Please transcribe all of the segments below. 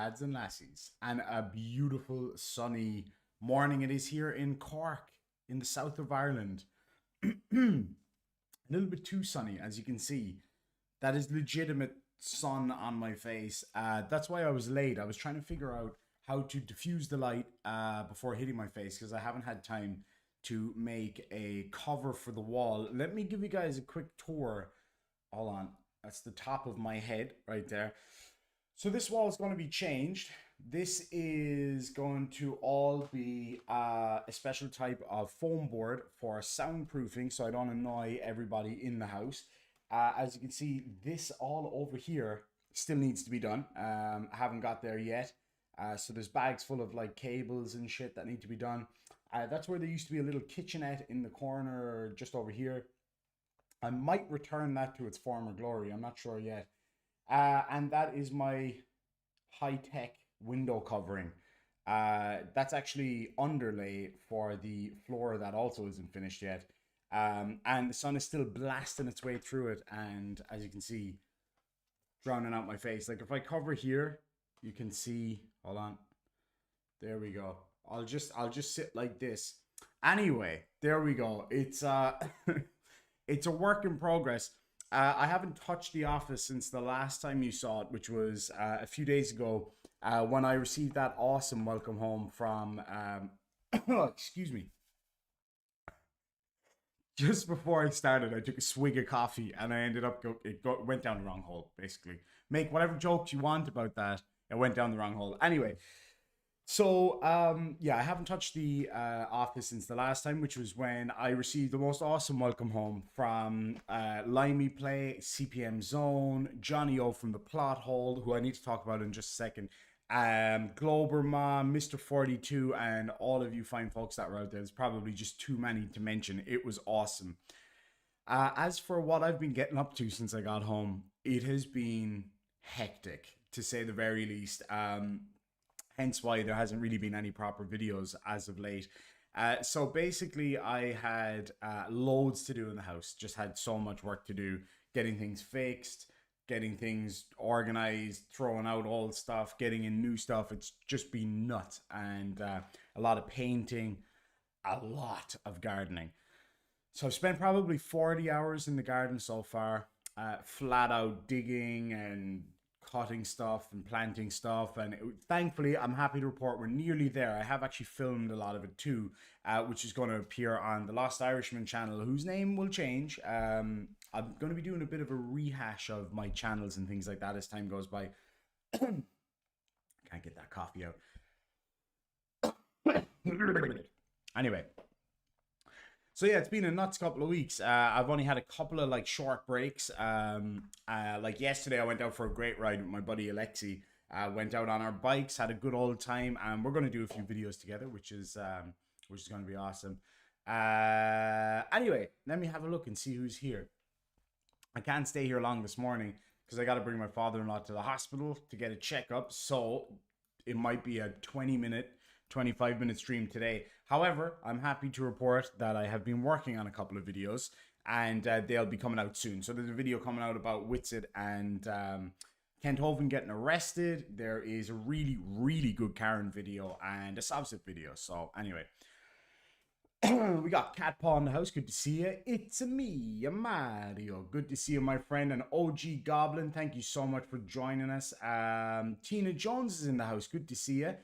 lads and lassies, and a beautiful sunny morning it is here in Cork, in the south of Ireland. A little bit too sunny, as you can see. That is legitimate sun on my face. That's why I was late. I was trying to figure out how to diffuse the light before hitting my face because I haven't had time to make a cover for the wall. Let me give you guys a quick tour. Hold on. That's the top of my head right there. So this wall is going to be changed. This is going to all be a special type of foam board for soundproofing so I don't annoy everybody in the house. As you can see, this all over here still needs to be done. I haven't got there yet. So there's bags full of like cables and shit that need to be done. That's where there used to be a little kitchenette in the corner just over here. I might return that to its former glory. I'm not sure yet. And that is my high-tech window covering. That's actually underlay for the floor that also isn't finished yet. And the sun is still blasting its way through it. And as you can see, drowning out my face. Like if I cover here, you can see, hold on. There we go. I'll just sit like this. Anyway, there we go. It's it's a work in progress. I haven't touched the office since the last time you saw it, which was a few days ago when I received that awesome welcome home from, excuse me. Just before I started, I took a swig of coffee and I ended up, went down the wrong hole, basically. Make whatever jokes you want about that. It went down the wrong hole. Anyway. So, yeah, I haven't touched the office since the last time, which was when I received the most awesome welcome home from Limey Play, CPM Zone, Johnny O from the Plot Hole, who I need to talk about in just a second, Glober Mom, Mr. 42, and all of you fine folks that were out there. There's probably just too many to mention. It was awesome. As for what I've been getting up to since I got home, it has been hectic, to say the very least. Hence why there hasn't really been any proper videos as of late. So basically I had loads to do in the house. Just had so much work to do. Getting things fixed, getting things organized, throwing out old stuff, getting in new stuff. It's just been nuts. And a lot of painting, a lot of gardening. So I've spent probably 40 hours in the garden so far. Flat out digging and cutting stuff and planting stuff, and thankfully I'm happy to report we're nearly there. I have actually filmed a lot of it too, which is going to appear on the Lost Irishman channel, whose name will change. I'm going to be doing a bit of a rehash of my channels and things like that as time goes by. Can't get that coffee out. Anyway, so yeah, it's been a nuts couple of weeks. I've only had a couple of like short breaks. Like yesterday, I went out for a great ride with my buddy Alexi. Went out on our bikes, had a good old time, and we're going to do a few videos together, which is going to be awesome. Anyway, let me have a look and see who's here. I can't stay here long this morning because I got to bring my father-in-law to the hospital to get a checkup. So it might be a 25-minute stream today. However, I'm happy to report that I have been working on a couple of videos and they'll be coming out soon. So there's a video coming out about Whitsett and Kent Hovind getting arrested. There is a really, really good Karen video and a Subset video. So anyway, we got Cat Paw in the house. Good to see you. It's me, Mario. Good to see you, my friend. And OG Goblin, thank you so much for joining us. Tina Jones is in the house. Good to see you.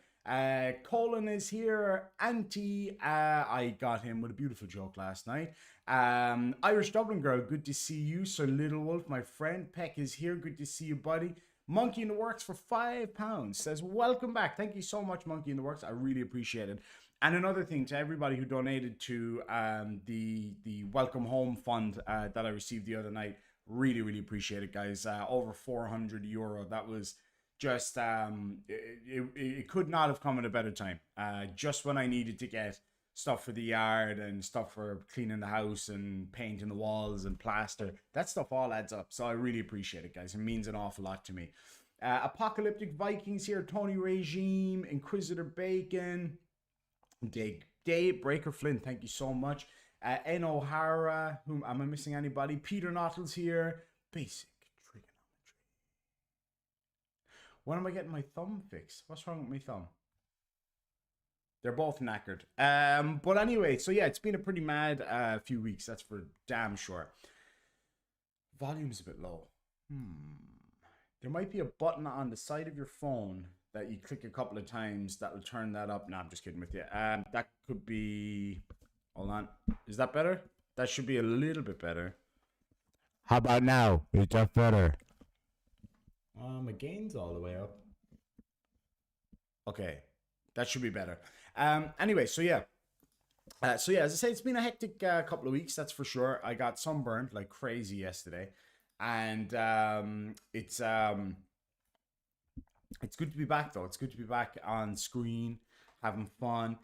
Colin is here. Auntie, I got him with a beautiful joke last night. Irish Dublin Girl, good to see you. Sir Little Wolf, my friend. Peck is here. Good to see you, buddy. Monkey in the Works for £5 says, welcome back. Thank you so much, Monkey in the Works. I really appreciate it. And another thing to everybody who donated to the Welcome Home Fund that I received the other night. Really, really appreciate it, guys. Over €400. That was just, it could not have come at a better time. Just when I needed to get stuff for the yard and stuff for cleaning the house and painting the walls and plaster. That stuff all adds up. So I really appreciate it, guys. It means an awful lot to me. Apocalyptic Vikings here. Tony Regime. Inquisitor Bacon. Dave Breaker Flynn, thank you so much. N. O'Hara, whom am I missing anybody? Peter Nottles here. Basic trigonometry. When am I getting my thumb fixed? What's wrong with my thumb? They're both knackered. But anyway, so yeah, it's been a pretty mad few weeks. That's for damn sure. Volume's a bit low. There might be a button on the side of your phone that you click a couple of times that will turn that up. No, I'm just kidding with you. That could be. Hold on. Is that better? That should be a little bit better. How about now? Is that better? My gain's all the way up. Okay, that should be better. Anyway, so yeah. As I say, it's been a hectic couple of weeks, that's for sure. I got sunburned like crazy yesterday, and it's good to be back though. It's good to be back on screen, having fun.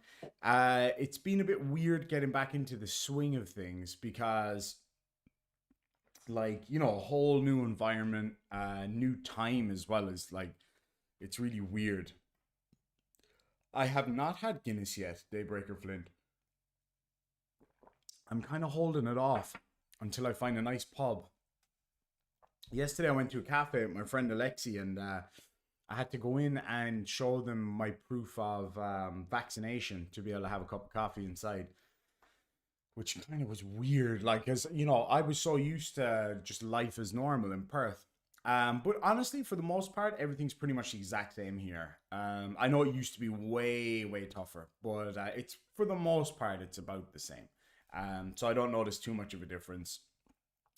It's been a bit weird getting back into the swing of things because, like, you know, a whole new environment, new time as well, as like, it's really weird. I have not had Guinness yet, Daybreaker Flint. I'm kind of holding it off until I find a nice pub. Yesterday I went to a cafe with my friend Alexi, and I had to go in and show them my proof of vaccination to be able to have a cup of coffee inside, which kind of was weird. Like, as you know, I was so used to just life as normal in Perth. But honestly, for the most part, everything's pretty much the exact same here. I know it used to be way, way tougher, but it's, for the most part, it's about the same. So I don't notice too much of a difference.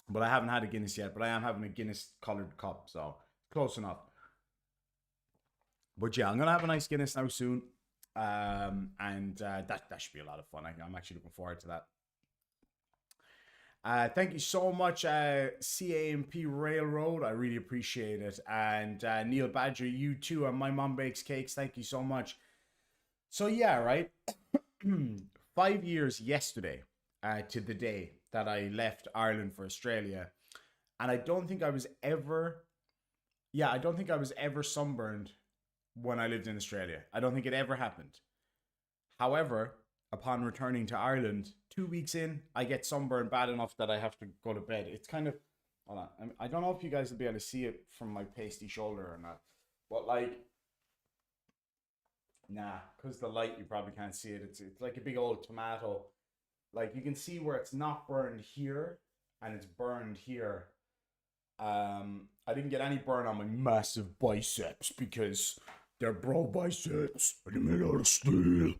But I haven't had a Guinness yet, but I am having a Guinness colored cup, so close enough. But yeah, I'm gonna have a nice Guinness now soon. And that should be a lot of fun. I'm actually looking forward to that. Thank you so much, CAMP Railroad. I really appreciate it. And Neil Badger, you too. And My Mom Bakes Cakes. Thank you so much. So yeah, right. 5 years yesterday to the day that I left Ireland for Australia, and I don't think I was ever. Yeah, I don't think I was ever sunburned when I lived in Australia. I don't think it ever happened. However, upon returning to Ireland, 2 weeks in, I get sunburned bad enough that I have to go to bed. It's kind of, hold on, I don't know if you guys will be able to see it from my pasty shoulder or not, but like, nah, because the light, you probably can't see it. It's like a big old tomato. Like, you can see where it's not burned here and it's burned here. I didn't get any burn on my massive biceps because they're bro biceps and they're made out of steel.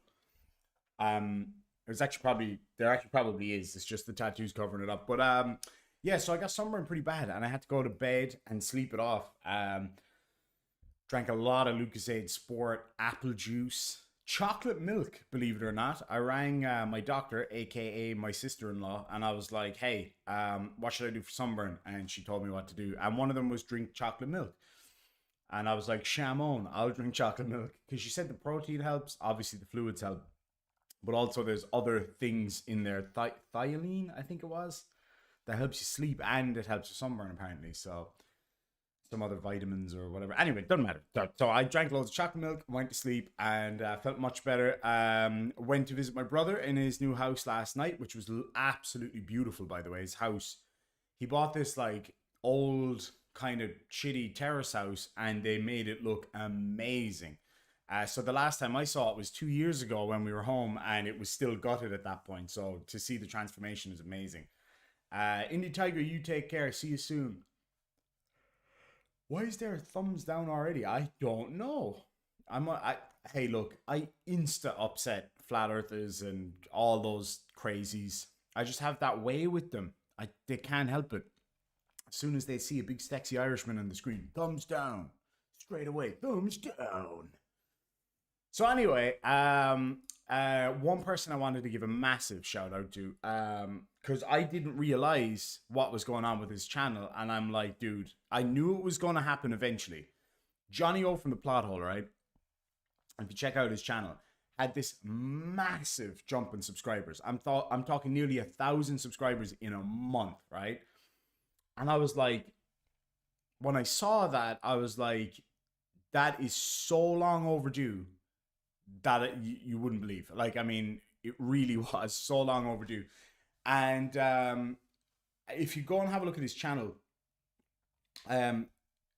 It's actually probably, there actually probably is. It's just the tattoos covering it up. But yeah, so I got sunburned pretty bad and I had to go to bed and sleep it off. Drank a lot of Lucasade Sport, apple juice, chocolate milk, believe it or not. I rang my doctor, aka my sister-in-law, and I was like, hey, what should I do for sunburn? And she told me what to do. And one of them was drink chocolate milk. And I was like, Shamon, I'll drink chocolate milk. Because she said the protein helps. Obviously, the fluids help. But also there's other things in there. Thiolene, I think it was. That helps you sleep and it helps you sunburn, apparently. So some other vitamins or whatever. Anyway, doesn't matter. So I drank loads of chocolate milk, went to sleep, and felt much better. Went to visit my brother in his new house last night, which was absolutely beautiful, by the way. His house. He bought this like old kind of shitty terrace house, and they made it look amazing. So the last time I saw it was 2 years ago when we were home, and it was still gutted at that point. So to see the transformation is amazing. Indie Tiger, you take care. See you soon. Why is there a thumbs down already? I don't know. Hey, look, I insta upset flat earthers and all those crazies. I just have that way with them. They can't help it. As soon as they see a big sexy Irishman on the screen, thumbs down. Straight away, thumbs down. So anyway, one person I wanted to give a massive shout out to, because I didn't realize what was going on with his channel, and I'm like, dude, I knew it was going to happen eventually. Johnny O from the Plot Hole, right? If you check out his channel, had this massive jump in subscribers. I'm talking nearly 1,000 subscribers in a month, right? And I was like, when I saw that, I was like, that is so long overdue that you wouldn't believe. Like, I mean, it really was so long overdue. And if you go and have a look at his channel,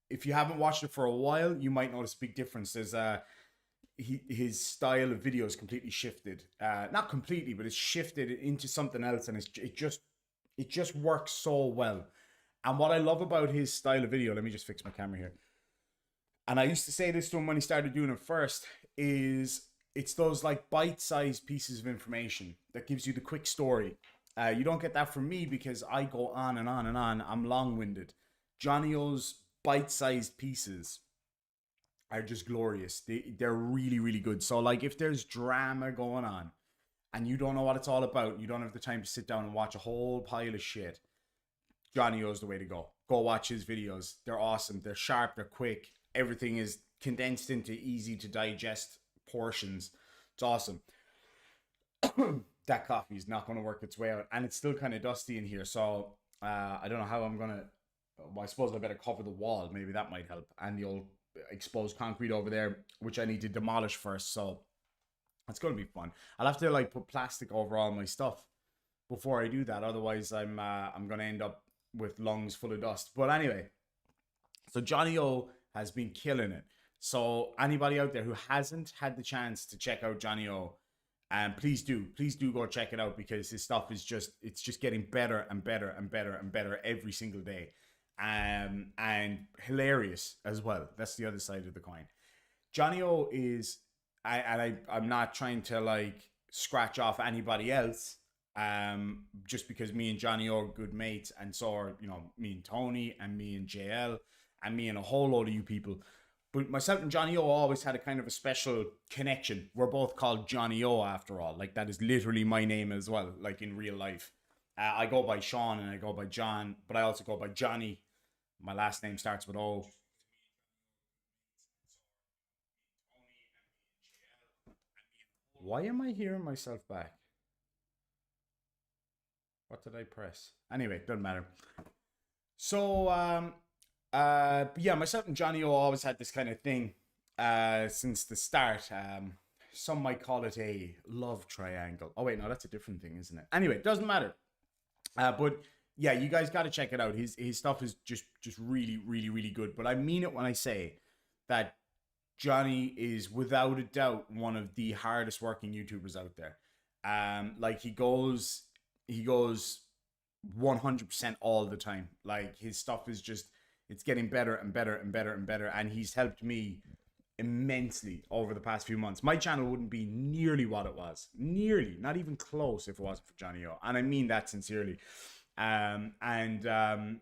if you haven't watched it for a while, you might notice a big difference. There's his style of video is completely shifted. Not completely, but it's shifted into something else, and it just works so well. And what I love about his style of video, let me just fix my camera here. And I used to say this to him when he started doing it first, is it's those like bite-sized pieces of information that gives you the quick story. You don't get that from me because I go on and on and on. I'm long-winded. Johnny O's bite-sized pieces are just glorious. They're really, really good. So like if there's drama going on and you don't know what it's all about, you don't have the time to sit down and watch a whole pile of shit, Johnny O's the way to go. Go watch his videos. They're awesome. They're sharp. They're quick. Everything is condensed into easy to digest portions. It's awesome. That coffee is not going to work its way out, and it's still kind of dusty in here. So I don't know how I'm gonna. Well, I suppose I better cover the wall. Maybe that might help. And the old exposed concrete over there, which I need to demolish first. So it's gonna be fun. I'll have to like put plastic over all my stuff before I do that. Otherwise, I'm gonna end up with lungs full of dust. But anyway, so Johnny O has been killing it. So anybody out there who hasn't had the chance to check out Johnny O, please do go check it out, because his stuff is it's just getting better and better and better and better every single day. And hilarious as well. That's the other side of the coin. Johnny O is, I'm not trying to like scratch off anybody else, just because me and Johnny O are good mates, and so are, you know, me and Tony and me and JL and me and a whole load of you people. But myself and Johnny O always had a kind of a special connection. We're both called Johnny O after all. Like that is literally my name as well, like in real life. I go by Sean and I go by John, but I also go by Johnny. My last name starts with O. Why am I hearing myself back? What did I press? Anyway, doesn't matter. So, yeah, myself and Johnny O always had this kind of thing since the start. Some might call it a love triangle. Oh, wait, no, that's a different thing, isn't it? Anyway, doesn't matter. But yeah, you guys got to check it out. His stuff is just really, really, really good. But I mean it when I say that Johnny is without a doubt one of the hardest working YouTubers out there. Like he goes 100% all the time. Like his stuff is just, it's getting better and better and better and better. And he's helped me immensely over the past few months. My channel wouldn't be nearly what it was. Nearly, not even close if it wasn't for Johnny O. And I mean that sincerely.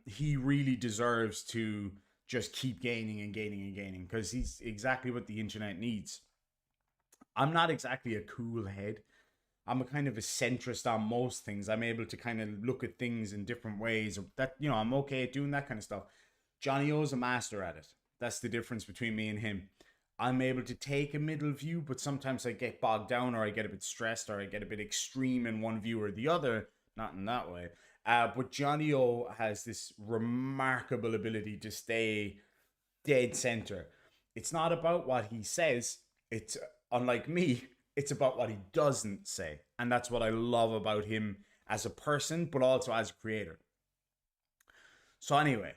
He really deserves to just keep gaining and gaining and gaining, because he's exactly what the internet needs. I'm not exactly a cool head. I'm a kind of a centrist on most things. I'm able to kind of look at things in different ways. That, you know, I'm okay at doing that kind of stuff. Johnny O's a master at it. That's the difference between me and him. I'm able to take a middle view, but sometimes I get bogged down, or I get a bit stressed, or I get a bit extreme in one view or the other. Not in that way. But Johnny O has this remarkable ability to stay dead center. It's not about what he says. It's, unlike me, it's about what he doesn't say. And that's what I love about him as a person, but also as a creator. So anyway,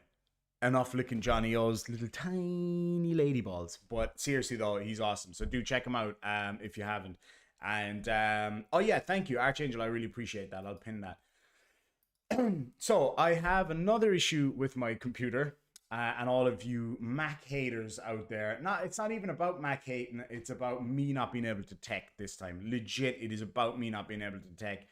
enough licking Johnny O's little tiny lady balls. But seriously though, he's awesome. So do check him out if you haven't. And oh yeah, thank you, Archangel. I really appreciate that. I'll pin that. So I have another issue with my computer, and all of you Mac haters out there. It's not even about Mac hating. It's about me not being able to tech this time. Legit, it is about me not being able to tech.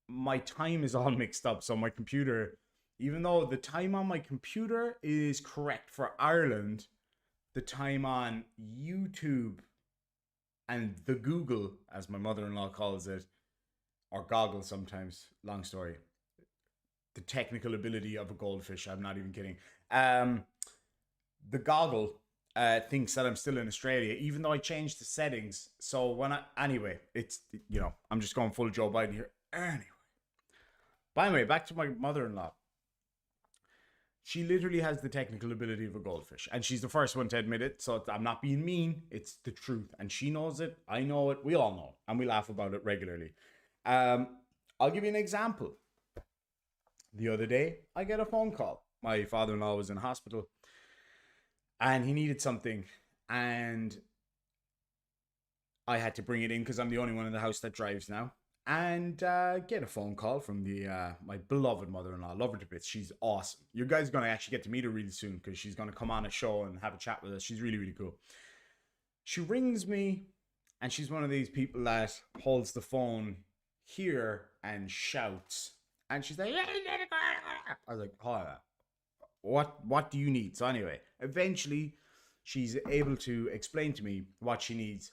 My time is all mixed up. So my computer, even though the time on my computer is correct for Ireland, the time on YouTube and the Google, as my mother-in-law calls it, or goggle sometimes, long story, the technical ability of a goldfish, I'm not even kidding. The goggle thinks that I'm still in Australia, even though I changed the settings. So anyway, it's, you know, I'm just going full Joe Biden here. Anyway, back to my mother-in-law. She literally has the technical ability of a goldfish, and she's the first one to admit it. So I'm not being mean, it's the truth, and she knows it, I know it, we all know, and we laugh about it regularly. I'll give you an example. The other day, I get a phone call. My father-in-law was in hospital and he needed something, and I had to bring it in because I'm the only one in the house that drives now. And get a phone call from the my beloved mother-in-law. Love her to bits. She's awesome. You guys are gonna actually get to meet her really soon because she's gonna come on a show and have a chat with us. She's really really cool. She rings me, and she's one of these people that holds the phone here and shouts. And she's like, I was like, hold on, what do you need? So anyway, eventually she's able to explain to me what she needs.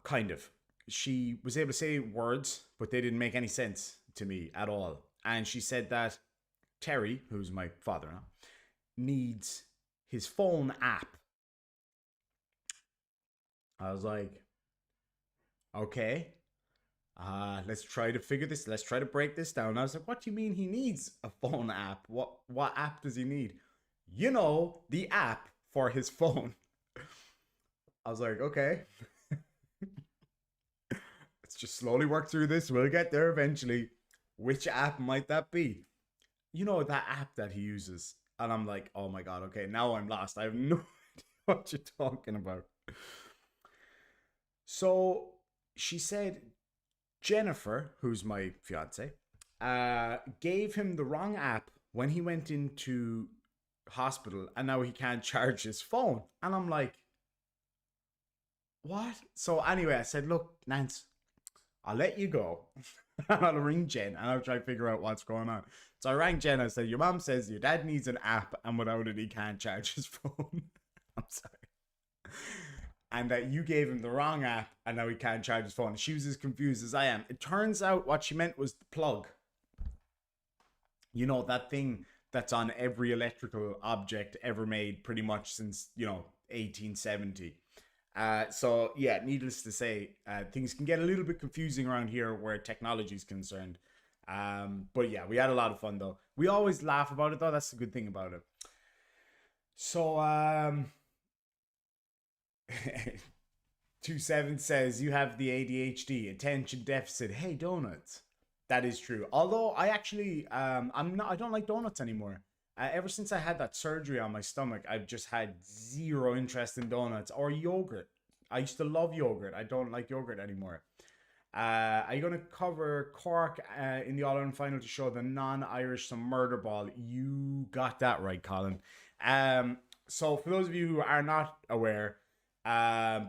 Kind of. She was able to say words, but they didn't make any sense to me at all. And she said that Terry, who's my father now, needs his phone app. I was like, okay, let's try to figure this. Let's try to break this down. I was like, what do you mean he needs a phone app? What app does he need? You know, the app for his phone. I was like, okay, let's just slowly work through this. We'll get there eventually. Which app might that be? You know, that app that he uses. And I'm like, oh my god, okay, now I'm lost. I have no idea what you're talking about. So she said Jennifer, who's my fiance, gave him the wrong app when he went into hospital, and now he can't charge his phone. And I'm like, what? So anyway, I said, look, Nance, I'll let you go. And I'll ring Jen and I'll try to figure out what's going on. So I rang Jen. I said, your mom says your dad needs an app, and without it, he can't charge his phone. I'm sorry. And that you gave him the wrong app, and now he can't charge his phone. She was as confused as I am. It turns out what she meant was the plug. You know, that thing that's on every electrical object ever made pretty much since, 1870. So yeah, needless to say, things can get a little bit confusing around here where technology is concerned. But yeah, we had a lot of fun though. We always laugh about it though. That's the good thing about it. So 27 says you have the ADHD, attention deficit. Hey, donuts. That is true. Although I actually, I don't like donuts anymore. Ever since I had that surgery on my stomach, I've just had zero interest in donuts or yogurt. I used to love yogurt. I don't like yogurt anymore. Are you going to cover Cork in the All Ireland final to show the non-Irish some murder ball? You got that right, Colin. So for those of you who are not aware,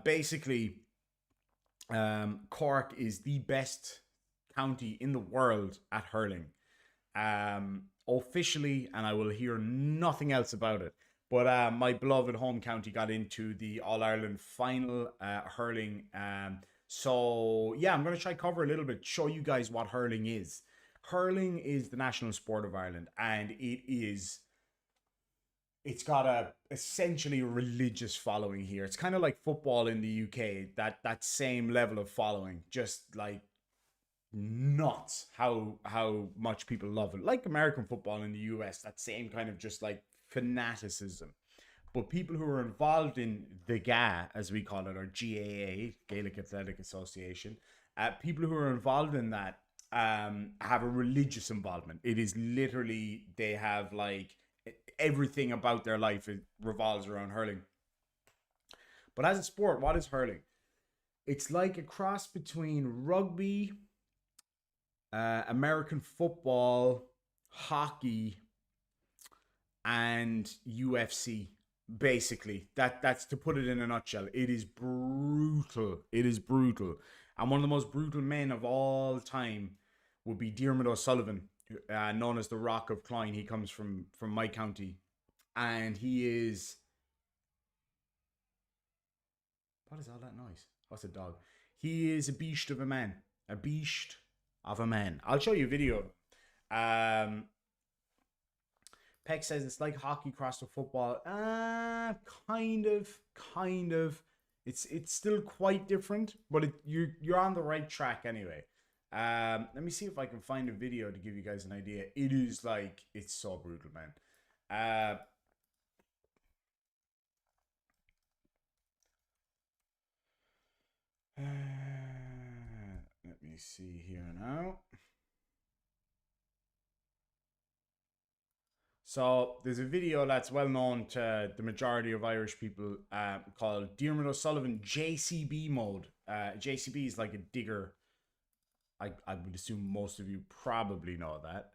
basically, Cork is the best county in the world at hurling. Officially, and I will hear nothing else about it. But my beloved home county got into the All Ireland final hurling. So yeah, I'm going to try cover a little bit, show you guys what hurling is. Hurling is the national sport of Ireland, and it's got a essentially religious following here. It's kind of like football in the UK, that same level of following, just like nuts how much people love it. Like American football in the US, that same kind of just like fanaticism. But people who are involved in the GA, as we call it, or GAA, Gaelic Athletic Association, people who are involved in that have a religious involvement. It is literally, they have like everything about their life revolves around hurling. But as a sport, what is hurling? It's like a cross between rugby, American football, hockey, and UFC. Basically, that's to put it in a nutshell. It is brutal. It is brutal, and one of the most brutal men of all time would be Diarmuid O'Sullivan, known as the Rock of Cloyne. He comes from my county, and he is. What is all that noise? What's a dog? He is a beast of a man. A beast of a man. I'll show you a video. Peck says it's like hockey crossed with football. Kind of. It's still quite different, but you're on the right track anyway. Let me see if I can find a video to give you guys an idea. It is like, it's so brutal, man. Let me see here now. So there's a video that's well known to the majority of Irish people called Diarmuid O'Sullivan JCB mode. JCB is like a digger. I would assume most of you probably know that.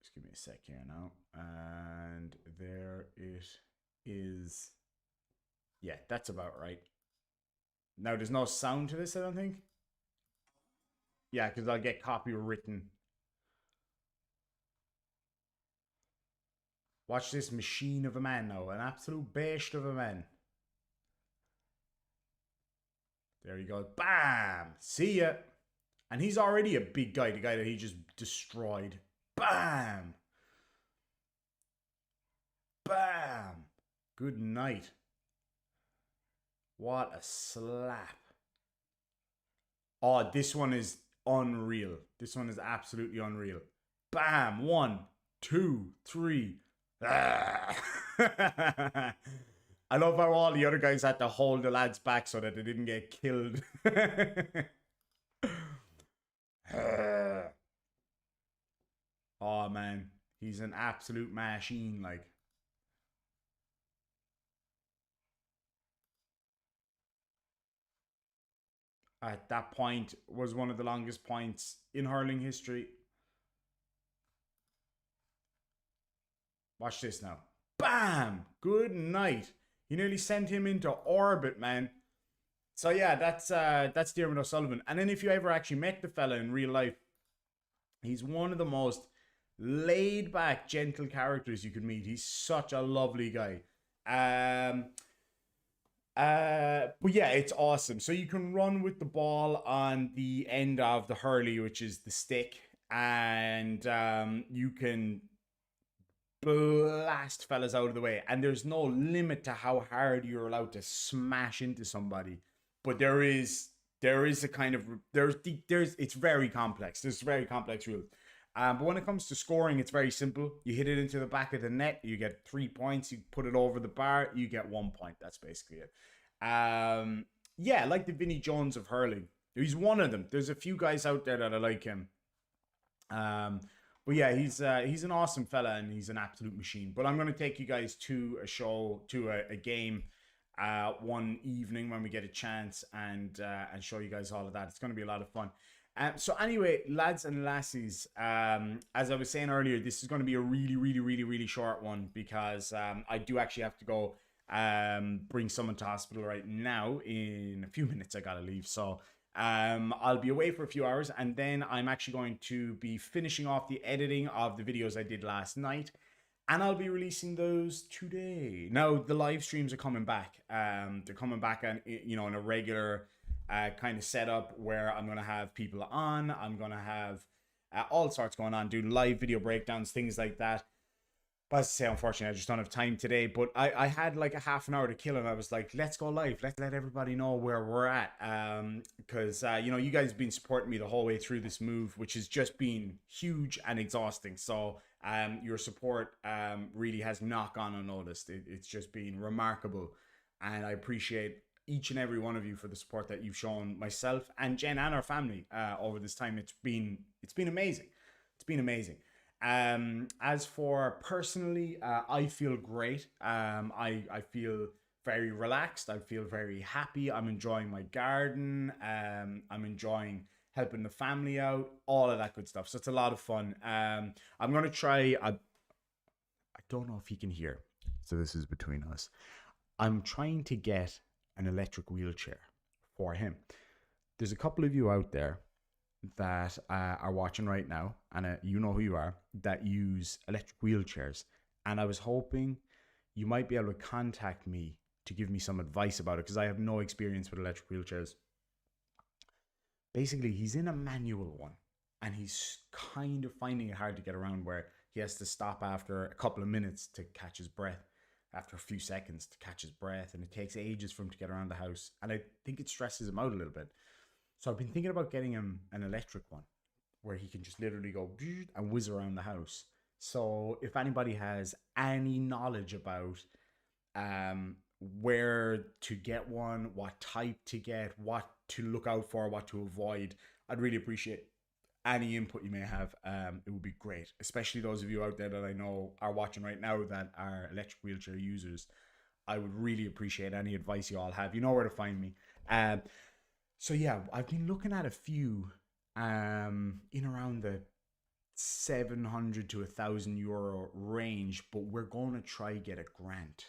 Just give me a sec here now. And there it is. Yeah, that's about right. Now there's no sound to this, I don't think. Yeah, because I'll get copywritten. Watch this machine of a man now. An absolute beast of a man. There he goes. Bam! See ya. And he's already a big guy. The guy that he just destroyed. Bam! Bam! Good night. What a slap. Oh, this one is unreal. This one is absolutely unreal. Bam! 1, 2, 3. Ah. I love how all the other guys had to hold the lads back so that they didn't get killed. Oh man, he's an absolute machine. Like, at that point was one of the longest points in hurling history. Watch this now. Bam! Good night. He nearly sent him into orbit, man. So yeah, that's Diarmuid O'Sullivan. And then if you ever actually met the fella in real life, he's one of the most laid back, gentle characters you could meet. He's such a lovely guy. But yeah, it's awesome. So you can run with the ball on the end of the hurley, which is the stick, and you can blast fellas out of the way, and there's no limit to how hard you're allowed to smash into somebody. But there is a kind of there's it's very complex. There's very complex rules. But when it comes to scoring, it's very simple. You hit it into the back of the net, you get 3 points. You put it over the bar, you get 1 point. That's basically it. Yeah, like the Vinnie Jones of hurling. He's one of them. There's a few guys out there that are like him. But yeah, he's an awesome fella and he's an absolute machine. But I'm going to take you guys to a show, to a game one evening when we get a chance, and show you guys all of that. It's going to be a lot of fun. So anyway, lads and lassies, as I was saying earlier, this is going to be a really short one because I do actually have to go bring someone to hospital right now. In a few minutes I gotta leave, so I'll be away for a few hours, and then I'm actually going to be finishing off the editing of the videos I did last night, and I'll be releasing those today. Now the live streams are coming back. They're coming back on, you know, in a regular kind of setup where I'm gonna have people on. I'm gonna have all sorts going on, doing live video breakdowns, things like that. But as I say, unfortunately, I just don't have time today. But I had like a half an hour to kill, and I was like, let's go live. Let's let everybody know where we're at. Because, you know, you guys have been supporting me the whole way through this move, which has just been huge and exhausting. So your support really has not gone unnoticed. It's just been remarkable. And I appreciate each and every one of you for the support that you've shown myself and Jen and our family over this time. It's been amazing. It's been amazing. As for personally, I feel great. I feel very relaxed. I feel very happy. I'm enjoying my garden. I'm enjoying helping the family out, all of that good stuff. So it's a lot of fun. I'm going to try, I don't know if he can hear, so this is between us. I'm trying to get an electric wheelchair for him. There's a couple of you out there that are watching right now, and you know who you are, that use electric wheelchairs, and I was hoping you might be able to contact me to give me some advice about it, because I have no experience with electric wheelchairs. Basically, he's in a manual one, and he's kind of finding it hard to get around, where he has to stop after a couple of minutes to catch his breath, after a few seconds to catch his breath, and it takes ages for him to get around the house, and I think it stresses him out a little bit. So I've been thinking about getting him an electric one where he can just literally go and whiz around the house. So if anybody has any knowledge about where to get one, what type to get, what to look out for, what to avoid, I'd really appreciate any input you may have. It would be great, especially those of you out there that I know are watching right now that are electric wheelchair users. I would really appreciate any advice you all have. You know where to find me. So yeah, I've been looking at a few in around the 700 to €1,000 range, but we're going to try get a grant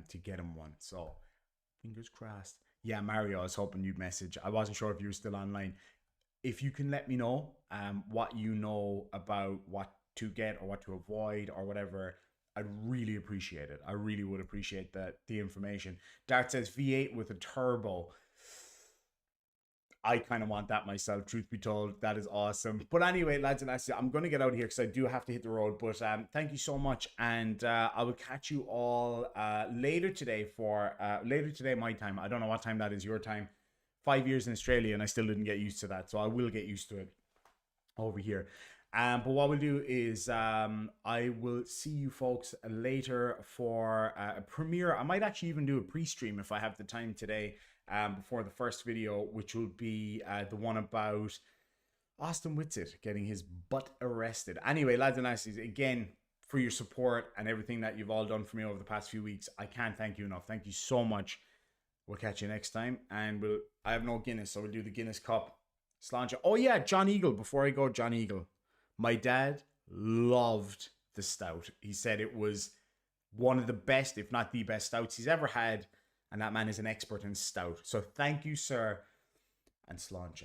to get him one. So fingers crossed. Yeah, Mario, I was hoping you'd message. I wasn't sure if you were still online. If you can let me know what you know about what to get or what to avoid or whatever, I'd really appreciate it. I really would appreciate the information. Dart says V8 with a turbo. I kind of want that myself, truth be told. That is awesome. But anyway, lads and lasses, I'm going to get out of here because I do have to hit the road. But thank you so much. And I will catch you all later today my time. I don't know what time that is your time. 5 years in Australia and I still didn't get used to that. So I will get used to it over here. But what we'll do is I will see you folks later for a premiere. I might actually even do a pre-stream if I have the time today. Before the first video, which will be the one about Austin Whitsitt getting his butt arrested. Anyway, lads and lasses, again, for your support and everything that you've all done for me over the past few weeks, I can't thank you enough. Thank you so much. We'll catch you next time. And I have no Guinness, so we'll do the Guinness Cup. Sláinte. Oh yeah, John Eagle. Before I go, John Eagle. My dad loved the stout. He said it was one of the best, if not the best stouts he's ever had. And that man is an expert in stout. So thank you, sir. And sláinte.